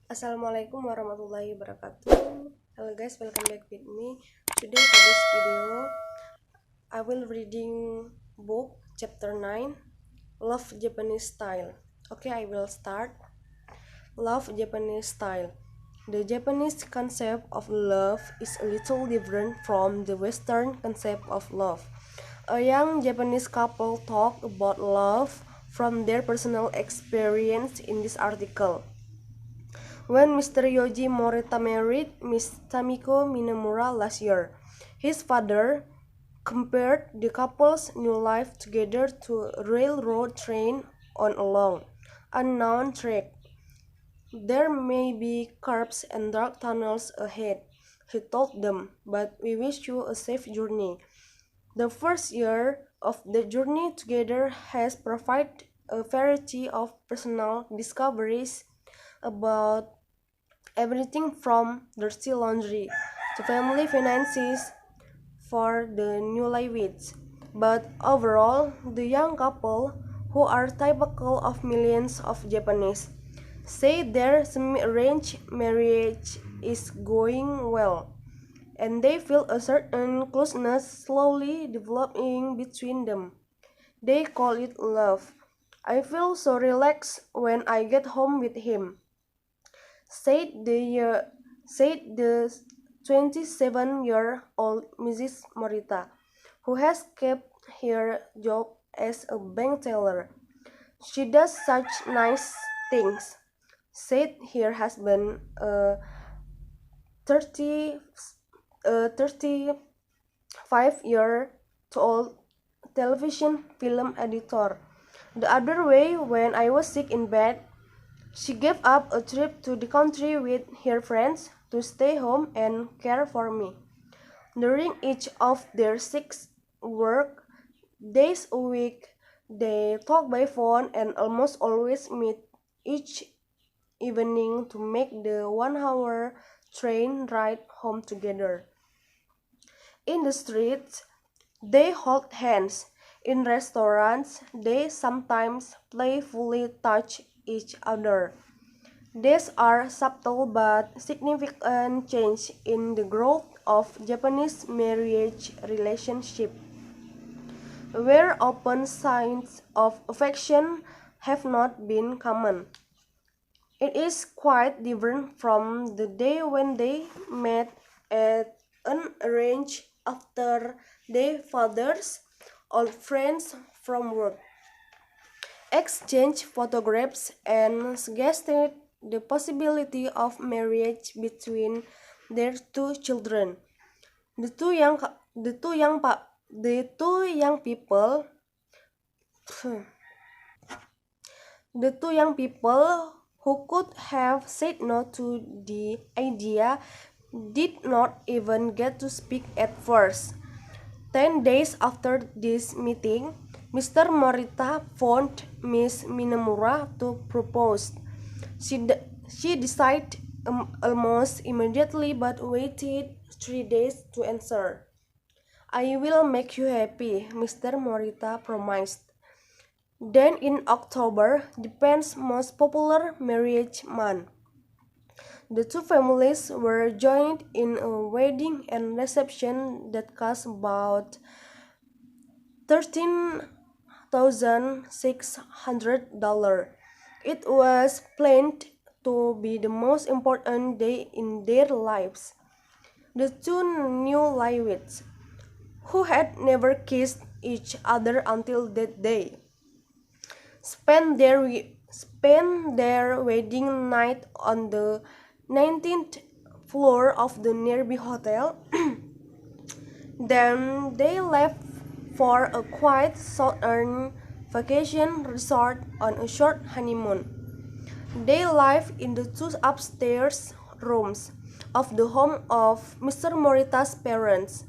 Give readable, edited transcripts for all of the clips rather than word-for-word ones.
Assalamualaikum warahmatullahi wabarakatuh. Hello guys, welcome back with me. Today for this video, I will reading book chapter 9, Love Japanese Style. Okay, I will start. Love Japanese Style. The Japanese concept of love is a little different from the Western concept of love. A young Japanese couple talk about love from their personal experience in this article. When Mr. Yoji Morita married Miss Tamiko Minamura last year, his father compared the couple's new life together to a railroad train on a long, unknown track. There may be curves and dark tunnels ahead, he told them, but we wish you a safe journey. The first year of the journey together has provided a variety of personal discoveries about everything from dirty laundry to family finances for the newlyweds. But overall, the young couple, who are typical of millions of Japanese, say their semi-arranged marriage is going well, and they feel a certain closeness slowly developing between them. They call it love. I feel so relaxed when I get home with him, said the 27-year-old Mrs. Morita, who has kept her job as a bank teller. She does such nice things, said her husband, a 30, 35-year-old television film editor. The other way, when I was sick in bed, she gave up a trip to the country with her friends to stay home and care for me. During each of their 6 work days a week, they talk by phone and almost always meet each evening to make the 1 hour train ride home together. In the streets, they hold hands. In restaurants, they sometimes playfully touch each other. These are subtle but significant changes in the growth of Japanese marriage relationship, where open signs of affection have not been common. It is quite different from the day when they met at an arranged after their fathers, old friends from work, exchanged photographs and suggested the possibility of marriage between their 2 children. The two young the two young pa- the two young people the two young people who could have said no to the idea did not even get to speak at first. 10 days after this meeting, Mr. Morita phoned Miss Minamura to propose. She decided almost immediately but waited 3 days to answer. I will make you happy, Mr. Morita promised. Then in October, Japan's most popular marriage month, the two families were joined in a wedding and reception that cost about $13,600. It was planned to be the most important day in their lives. The two newlyweds, who had never kissed each other until that day, spent their wedding night on the 19th floor of the nearby hotel. Then they left for a quiet southern vacation resort on a short honeymoon. They lived in the two upstairs rooms of the home of Mr. Morita's parents.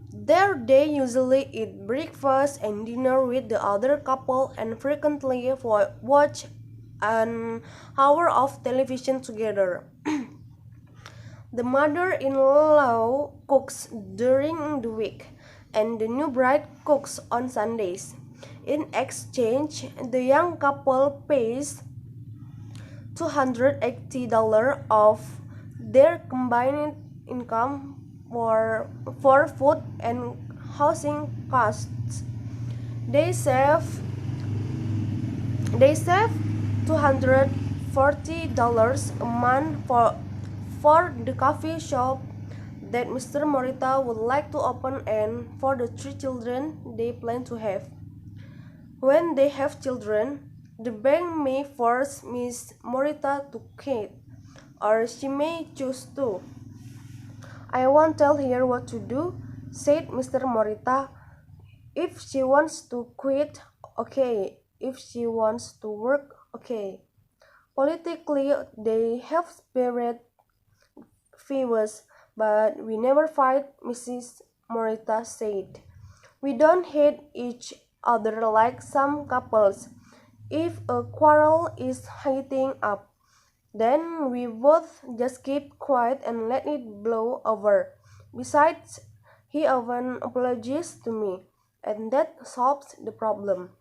There they usually eat breakfast and dinner with the other couple and frequently watch an hour of television together. The mother-in-law cooks during the week, and the new bride cooks on Sundays. In exchange, the young couple pays $280 of their combined income for food and housing costs. They save $240 a month for the coffee shop that Mr. Morita would like to open and for the 3 children they plan to have. When they have children, the bank may force Miss Morita to quit, or she may choose to. I won't tell her what to do, said Mr. Morita. If she wants to quit, okay. If she wants to work, okay. Politically, they have spirit fevers, but we never fight, Mrs. Morita said. We don't hate each other like some couples. If a quarrel is heating up, then we both just keep quiet and let it blow over. Besides, he often apologizes to me, and that solves the problem.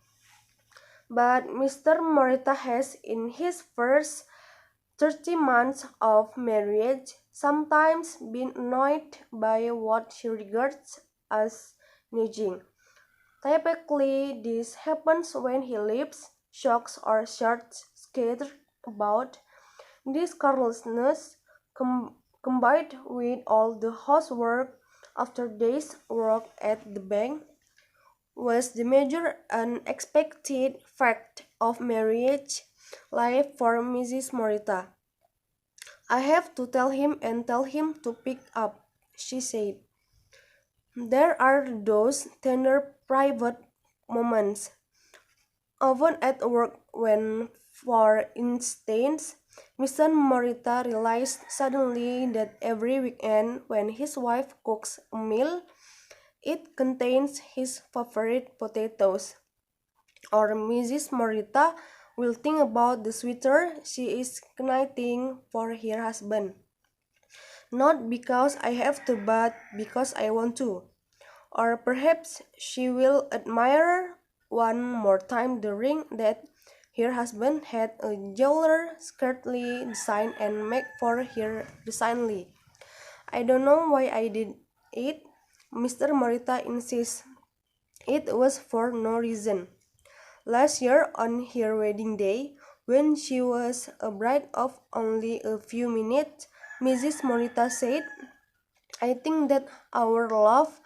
But Mr. Morita has, in his first 30 months of marriage, sometimes been annoyed by what he regards as nudging. Typically, this happens when he leaves socks or shirts scattered about. This carelessness, combined with all the housework after days' work at the bank, was the major unexpected fact of marriage life for Mrs. Morita. I have to tell him and tell him to pick up, she said. There are those tender private moments, often at work when, for instance, Mr. Morita realized suddenly that every weekend when his wife cooks a meal, it contains his favorite potatoes. Or Mrs. Morita will think about the sweater she is knitting for her husband. Not because I have to, but because I want to. Or perhaps she will admire one more time the ring that her husband had a jeweler skirtly designed and make for her designly. I don't know why I did it, Mr. Morita insists. It was for no reason. Last year, on her wedding day, when she was a bride of only a few minutes, Mrs. Morita said, I think that our love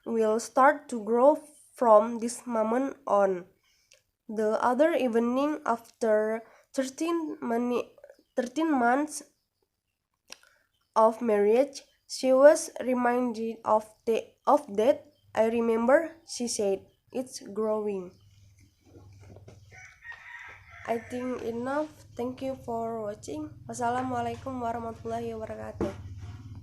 will start to grow from this moment on. The other evening, after 13 months of marriage, she was reminded of that. I remember, she said, it's growing. I think enough. Thank you for watching. Wassalamualaikum warahmatullahi wabarakatuh.